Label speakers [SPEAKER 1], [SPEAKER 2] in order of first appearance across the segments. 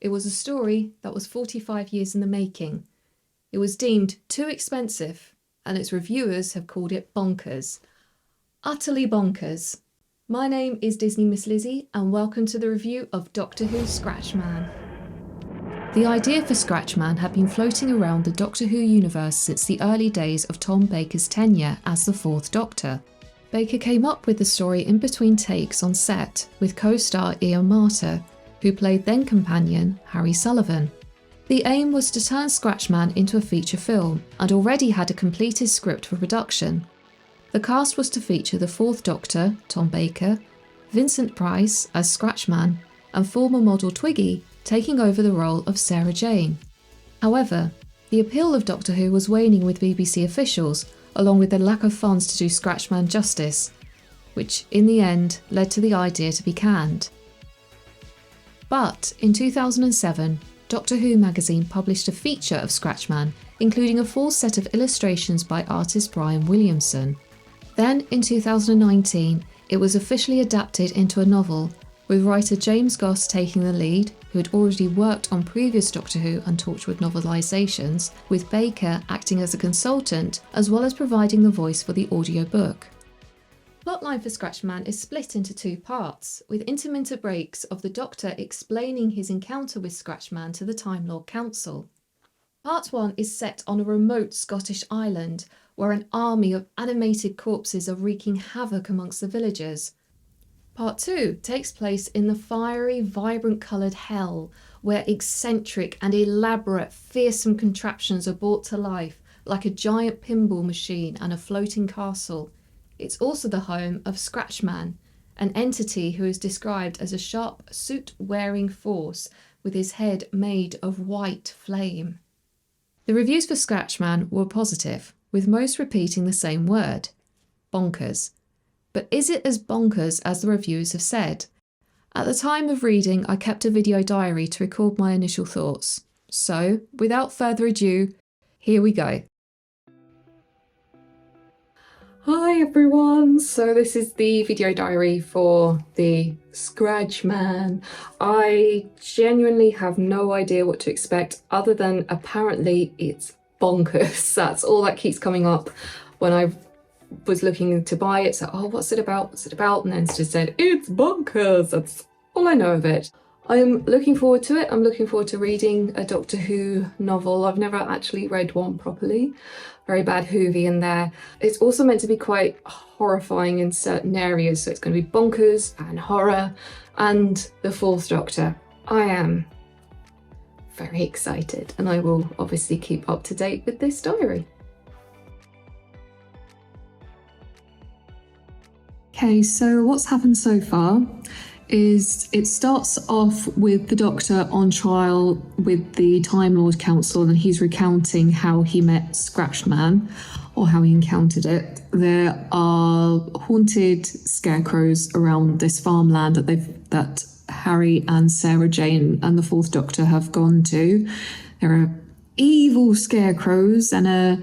[SPEAKER 1] It was a story that was 45 years in the making. It was deemed too expensive, and its reviewers have called it bonkers. Utterly bonkers. My name is Disney Miss Lizzie, and welcome to the review of Doctor Who Scratchman. The idea for Scratchman had been floating around the Doctor Who universe since the early days of Tom Baker's tenure as the Fourth Doctor. Baker came up with the story in between takes on set with co-star Ian Marter, who played then-companion Harry Sullivan. The aim was to turn Scratchman into a feature film, and already had a completed script for production. The cast was to feature the Fourth Doctor, Tom Baker, Vincent Price as Scratchman, and former model Twiggy taking over the role of Sarah Jane. However, the appeal of Doctor Who was waning with BBC officials, along with the lack of funds to do Scratchman justice, which in the end led to the idea to be canned. But in 2007, Doctor Who magazine published a feature of Scratchman, including a full set of illustrations by artist Brian Williamson. Then, in 2019, it was officially adapted into a novel, with writer James Goss taking the lead, who had already worked on previous Doctor Who and Torchwood novelisations, with Baker acting as a consultant, as well as providing the voice for the audiobook. Plotline for Scratchman is split into two parts, with intermittent breaks of the Doctor explaining his encounter with Scratchman to the Time Lord Council. Part 1 is set on a remote Scottish island, where an army of animated corpses are wreaking havoc amongst the villagers. Part 2 takes place in the fiery, vibrant coloured hell, where eccentric and elaborate, fearsome contraptions are brought to life, like a giant pinball machine and a floating castle. It's also the home of Scratchman, an entity who is described as a sharp, suit-wearing force with his head made of white flame. The reviews for Scratchman were positive, with most repeating the same word, bonkers. But is it as bonkers as the reviews have said? At the time of reading, I kept a video diary to record my initial thoughts. So, without further ado, here we go. Hi everyone, so this is the video diary for the Scratchman. I genuinely have no idea what to expect other than apparently it's bonkers. That's all that keeps coming up when I was looking to buy it. So, oh, what's it about? What's it about? And then it just said, it's bonkers. That's all I know of it. I'm looking forward to it. I'm looking forward to reading a Doctor Who novel. I've never actually read one properly. Very bad Whovy in there. It's also meant to be quite horrifying in certain areas. So it's going to be bonkers and horror and the Fourth Doctor. I am very excited, and I will obviously keep up to date with this diary. Okay, so what's happened so far is it starts off with the Doctor on trial with the Time Lord Council, and he's recounting how he met Scratchman, or how he encountered it. There are haunted scarecrows around this farmland that Harry and Sarah Jane and the Fourth Doctor have gone to. There are evil scarecrows and a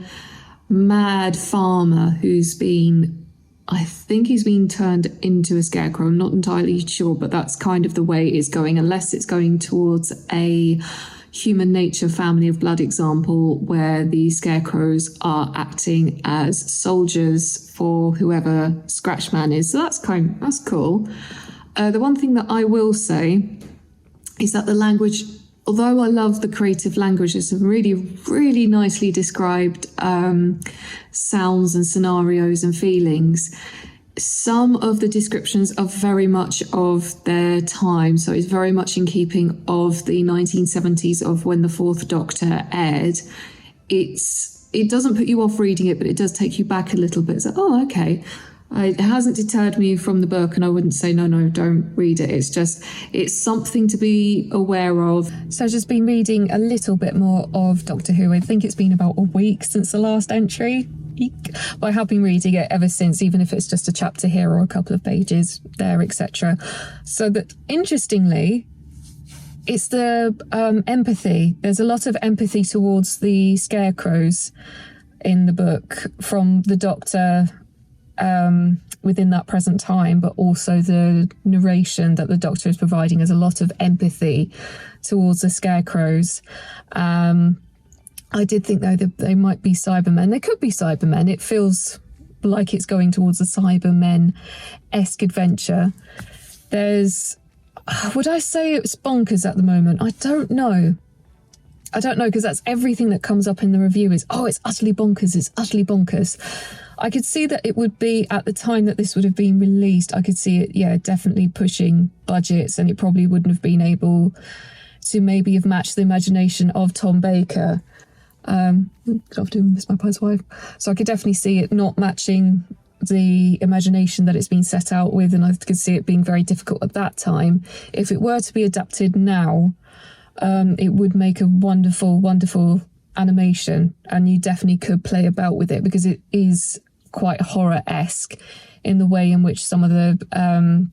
[SPEAKER 1] mad farmer who's been, I think he's been turned into a scarecrow. I'm not entirely sure, but that's kind of the way it's going, unless it's going towards a human nature family of blood example where the scarecrows are acting as soldiers for whoever Scratchman is. So that's cool. The one thing that I will say is that the language, although I love the creative language, there's some really, really nicely described sounds and scenarios and feelings. Some of the descriptions are very much of their time, so it's very much in keeping of the 1970s of when the Fourth Doctor aired. It doesn't put you off reading it, but it does take you back a little bit. It's like, oh, okay. It hasn't deterred me from the book, and I wouldn't say, no, don't read it. It's something to be aware of. So I've just been reading a little bit more of Doctor Who. I think it's been about a week since the last entry. But I have been reading it ever since, even if it's just a chapter here or a couple of pages there, etc. So that, interestingly, it's the empathy. There's a lot of empathy towards the scarecrows in the book from the Doctor within that present time, but also the narration that the Doctor is providing has a lot of empathy towards the Scarecrows. I did think, though, that they might be Cybermen. They could be Cybermen. It feels like it's going towards a Cybermen-esque adventure. There's... Would I say it's bonkers at the moment? I don't know, because that's everything that comes up in the review is, oh, it's utterly bonkers, it's utterly bonkers. I could see that it would be, at the time that this would have been released, I could see it, yeah, definitely pushing budgets, and it probably wouldn't have been able to maybe have matched the imagination of Tom Baker. Good afternoon, Miss Magnet's wife. So I could definitely see it not matching the imagination that it's been set out with, and I could see it being very difficult at that time. If it were to be adapted now, it would make a wonderful, wonderful animation, and you definitely could play about with it, because it is quite horror-esque in the way in which some of the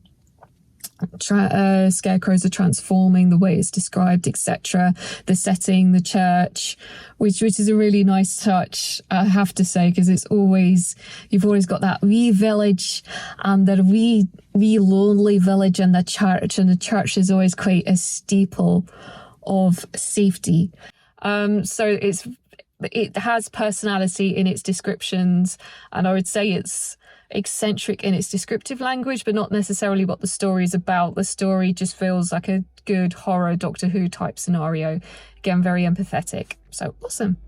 [SPEAKER 1] scarecrows are transforming, the way it's described, etc. The setting, the church, which is a really nice touch, I have to say, because you've always got that wee village and the wee lonely village and the church is always quite a staple of safety. So it has personality in its descriptions, and I would say it's eccentric in its descriptive language, but not necessarily what the story is about. The story just feels like a good horror Doctor Who type scenario. Again, very empathetic. So awesome.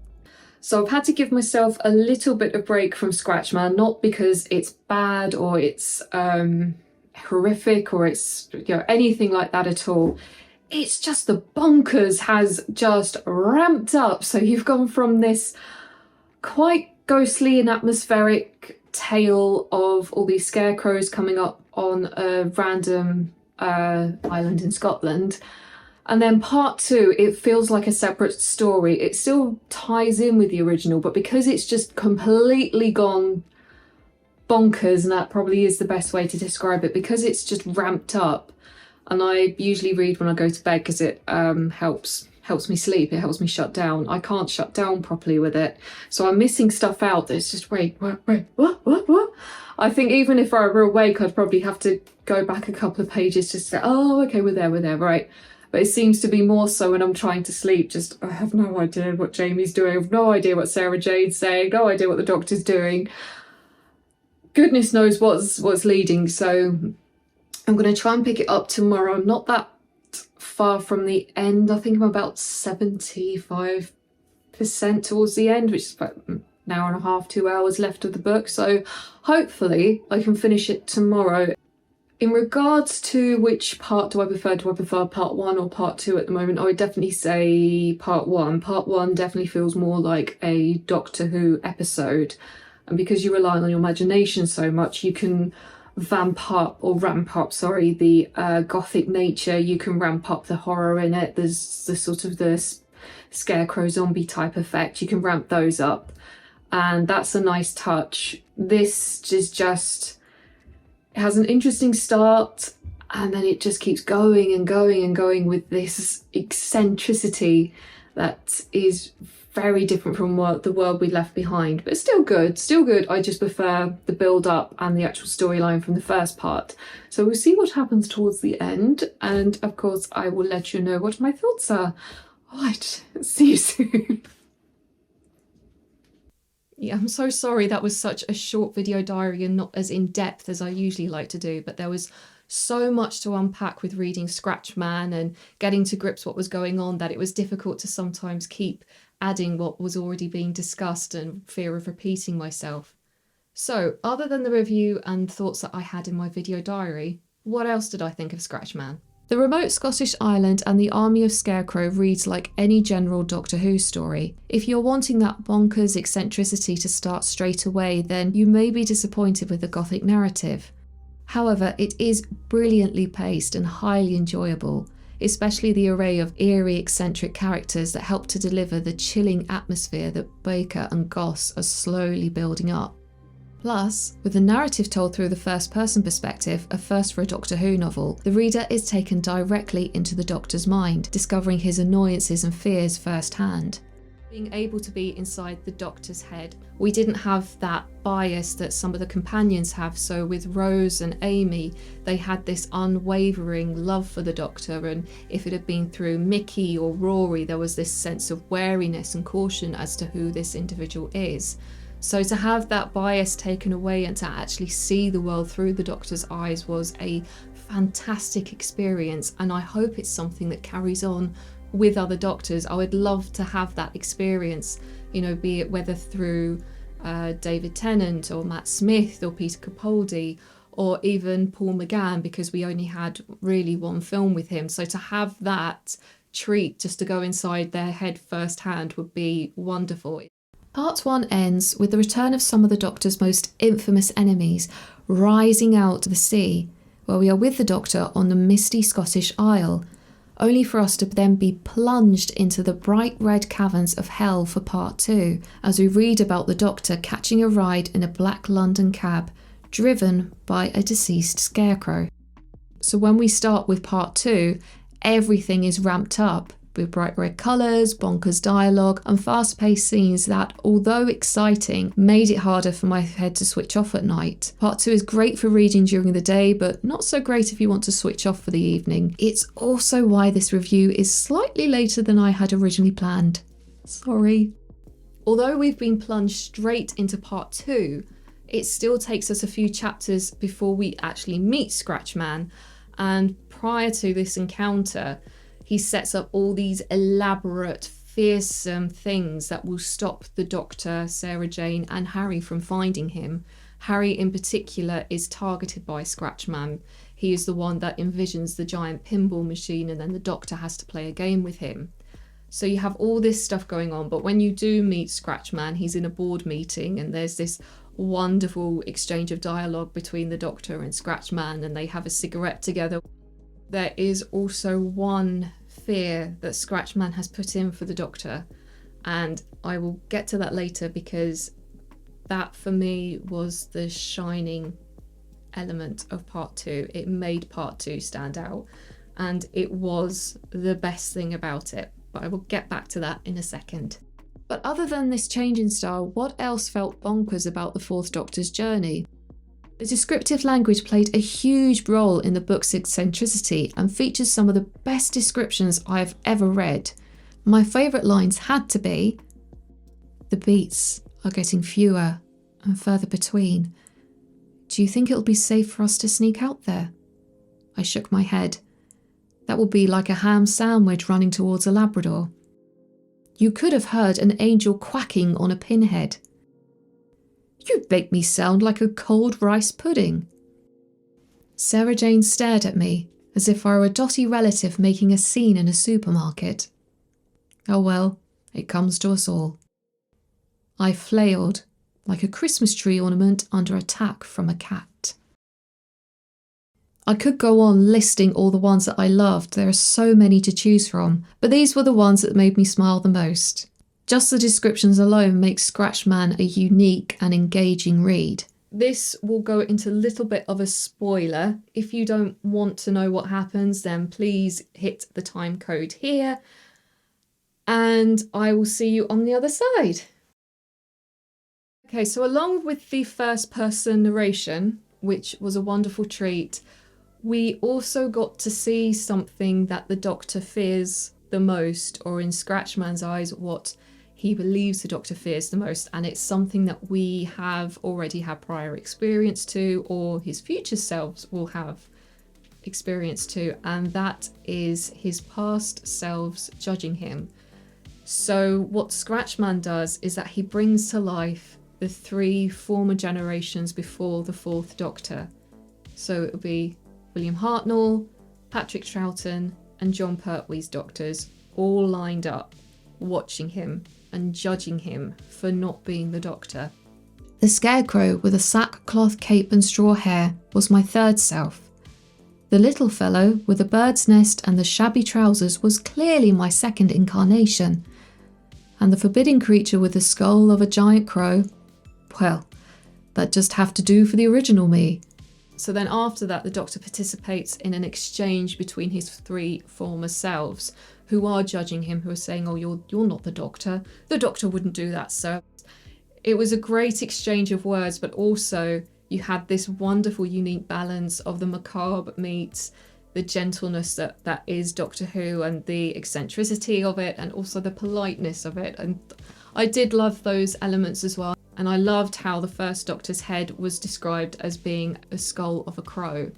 [SPEAKER 1] So I've had to give myself a little bit of break from Scratchman, not because it's bad or it's horrific or it's anything like that at all. It's just the bonkers has just ramped up. So you've gone from this quite ghostly and atmospheric tale of all these scarecrows coming up on a random island in Scotland, and then part two, it feels like a separate story. It still ties in with the original, but because it's just completely gone bonkers, and that probably is the best way to describe it, because it's just ramped up. And I usually read when I go to bed because it helps me sleep, it helps me shut down. I can't shut down properly with it, so I'm missing stuff out that's just wait, what? I think even if I were awake, I'd probably have to go back a couple of pages just to say, oh, okay, we're there, right. But it seems to be more so when I'm trying to sleep, just I have no idea what Jamie's doing, I have no idea what Sarah Jane's saying, no idea what the Doctor's doing. Goodness knows what's leading, so I'm going to try and pick it up tomorrow. I'm not that far from the end. I think I'm about 75% towards the end, which is about an hour and a half, 2 hours left of the book. So hopefully I can finish it tomorrow. In regards to which part do I prefer part one or part two at the moment, I would definitely say part one. Part one definitely feels more like a Doctor Who episode. And because you rely on your imagination so much, you can ramp up the gothic nature, you can ramp up the horror in it. There's the sort of the scarecrow zombie type effect, you can ramp those up, and that's a nice touch. This is just, it has an interesting start, and then it just keeps going and going and going with this eccentricity that is very different from the world we left behind, but still good. I just prefer the build up and the actual storyline from the first part. So we'll see what happens towards the end, and of course I will let you know what my thoughts are. All right, see you soon. Yeah, I'm so sorry that was such a short video diary and not as in-depth as I usually like to do, but there was so much to unpack with reading Scratchman and getting to grips what was going on that it was difficult to sometimes keep adding what was already being discussed and fear of repeating myself. So, other than the review and thoughts that I had in my video diary, what else did I think of Scratchman? The remote Scottish island and the army of Scarecrow reads like any general Doctor Who story. If you're wanting that bonkers eccentricity to start straight away, then you may be disappointed with the Gothic narrative. However, it is brilliantly paced and highly enjoyable, especially the array of eerie, eccentric characters that help to deliver the chilling atmosphere that Baker and Goss are slowly building up. Plus, with the narrative told through the first-person perspective, a first for a Doctor Who novel, the reader is taken directly into the Doctor's mind, discovering his annoyances and fears firsthand. being able to be inside the Doctor's head. We didn't have that bias that some of the companions have. So with Rose and Amy, they had this unwavering love for the Doctor, and if it had been through Mickey or Rory, there was this sense of wariness and caution as to who this individual is. So to have that bias taken away and to actually see the world through the Doctor's eyes was a fantastic experience, and I hope it's something that carries on with other Doctors. I would love to have that experience, you know, be it whether through David Tennant or Matt Smith or Peter Capaldi or even Paul McGann, because we only had really one film with him. So to have that treat just to go inside their head firsthand would be wonderful. Part 1 ends with the return of some of the Doctor's most infamous enemies rising out to the sea, where we are with the Doctor on the misty Scottish Isle, only for us to then be plunged into the bright red caverns of hell for part 2, as we read about the Doctor catching a ride in a black London cab, driven by a deceased scarecrow. So when we start with part 2, everything is ramped up, with bright red colours, bonkers dialogue, and fast-paced scenes that, although exciting, made it harder for my head to switch off at night. Part 2 is great for reading during the day, but not so great if you want to switch off for the evening. It's also why this review is slightly later than I had originally planned. Sorry. Although we've been plunged straight into part 2, it still takes us a few chapters before we actually meet Scratchman, and prior to this encounter, he sets up all these elaborate, fearsome things that will stop the Doctor, Sarah Jane, and Harry from finding him. Harry in particular is targeted by Scratchman. He is the one that envisions the giant pinball machine, and then the Doctor has to play a game with him. So you have all this stuff going on, but when you do meet Scratchman, he's in a board meeting, and there's this wonderful exchange of dialogue between the Doctor and Scratchman, and they have a cigarette together. There is also one fear that Scratchman has put in for the Doctor, and I will get to that later, because that for me was the shining element of part 2. It made part 2 stand out, and it was the best thing about it, but I will get back to that in a second. But other than this change in style, what else felt bonkers about the Fourth Doctor's journey? The descriptive language played a huge role in the book's eccentricity and features some of the best descriptions I have ever read. My favourite lines had to be, "The beats are getting fewer and further between. Do you think it'll be safe for us to sneak out there?" I shook my head. "That will be like a ham sandwich running towards a Labrador. You could have heard an angel quacking on a pinhead. You make me sound like a cold rice pudding." Sarah Jane stared at me as if I were a dotty relative making a scene in a supermarket. Oh well, it comes to us all. I flailed like a Christmas tree ornament under attack from a cat. I could go on listing all the ones that I loved. There are so many to choose from, but these were the ones that made me smile the most. Just the descriptions alone make Scratchman a unique and engaging read. This will go into a little bit of a spoiler. If you don't want to know what happens, then please hit the time code here, and I will see you on the other side. Okay, so along with the first person narration, which was a wonderful treat, we also got to see something that the Doctor fears the most, or in Scratchman's eyes, what he believes the Doctor fears the most, and it's something that we have already had prior experience to, or his future selves will have experience to, and that is his past selves judging him. So what Scratchman does is that he brings to life the 3 former generations before the Fourth Doctor. So it will be William Hartnell, Patrick Troughton, and John Pertwee's Doctors all lined up, watching him and judging him for not being the Doctor. The Scarecrow with a sackcloth cape and straw hair was my third self. The little fellow with a bird's nest and the shabby trousers was clearly my second incarnation. And the forbidding creature with the skull of a giant crow, well, that just have to do for the original me. So then after that, the Doctor participates in an exchange between his 3 former selves, who are judging him, who are saying, oh, you're not the Doctor. The Doctor wouldn't do that, sir. It was a great exchange of words, but also you had this wonderful, unique balance of the macabre meets the gentleness that is Doctor Who, and the eccentricity of it, and also the politeness of it. And I did love those elements as well. And I loved how the first Doctor's head was described as being a skull of a crow.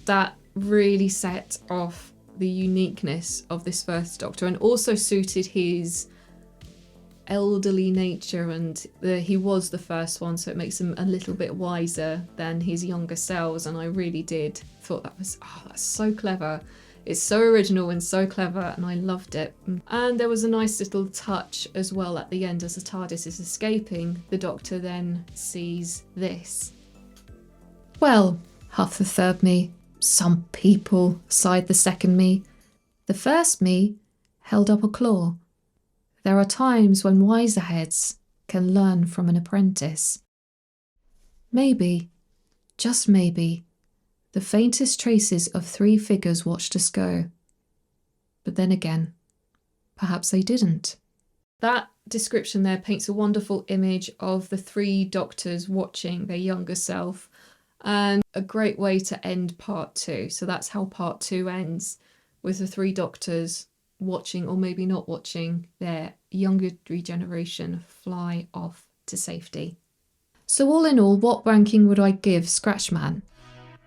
[SPEAKER 1] That really set off the uniqueness of this first Doctor, and also suited his elderly nature, and he was the first one, so it makes him a little bit wiser than his younger selves. And I really did thought that's so clever. It's so original and so clever, and I loved it. And there was a nice little touch as well at the end as the TARDIS is escaping. The Doctor then sees this. Well, huffed the third me. Some people, sighed the second me. The first me held up a claw. There are times when wiser heads can learn from an apprentice. Maybe, just maybe, the faintest traces of three figures watched us go. But then again, perhaps they didn't. That description there paints a wonderful image of the three Doctors watching their younger self, and a great way to end part 2. So that's how part 2 ends, with the three Doctors watching, or maybe not watching, their younger regeneration fly off to safety. So all in all, what ranking would I give Scratchman?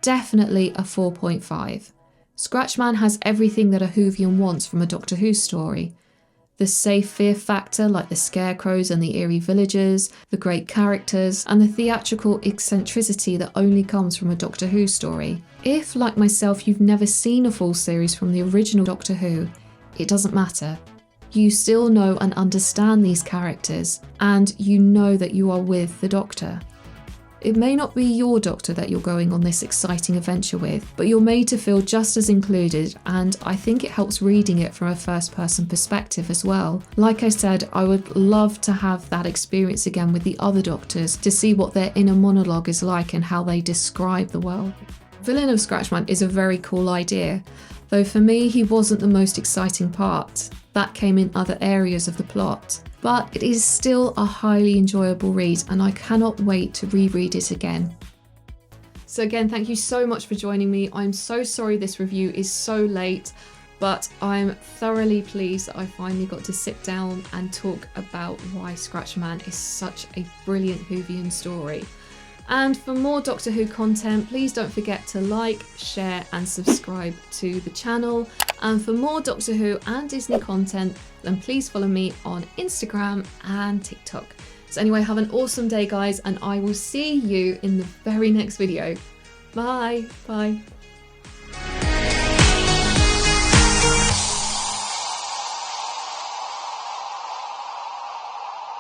[SPEAKER 1] Definitely a 4.5. Scratchman has everything that a Whovian wants from a Doctor Who story. The safe fear factor, like the scarecrows and the eerie villagers, the great characters, and the theatrical eccentricity that only comes from a Doctor Who story. If, like myself, you've never seen a full series from the original Doctor Who, it doesn't matter. You still know and understand these characters, and you know that you are with the Doctor. It may not be your Doctor that you're going on this exciting adventure with, but you're made to feel just as included, and I think it helps reading it from a first-person perspective as well. Like I said, I would love to have that experience again with the other Doctors, to see what their inner monologue is like and how they describe the world. Villain of Scratchman is a very cool idea, though for me he wasn't the most exciting part. That came in other areas of the plot. But it is still a highly enjoyable read, and I cannot wait to reread it again. So again, thank you so much for joining me. I'm so sorry this review is so late, but I'm thoroughly pleased that I finally got to sit down and talk about why Scratchman is such a brilliant Whovian story. And for more Doctor Who content, please don't forget to like, share and subscribe to the channel. And for more Doctor Who and Disney content, then please follow me on Instagram and TikTok. So anyway, have an awesome day guys, and I will see you in the very next video. Bye. Bye.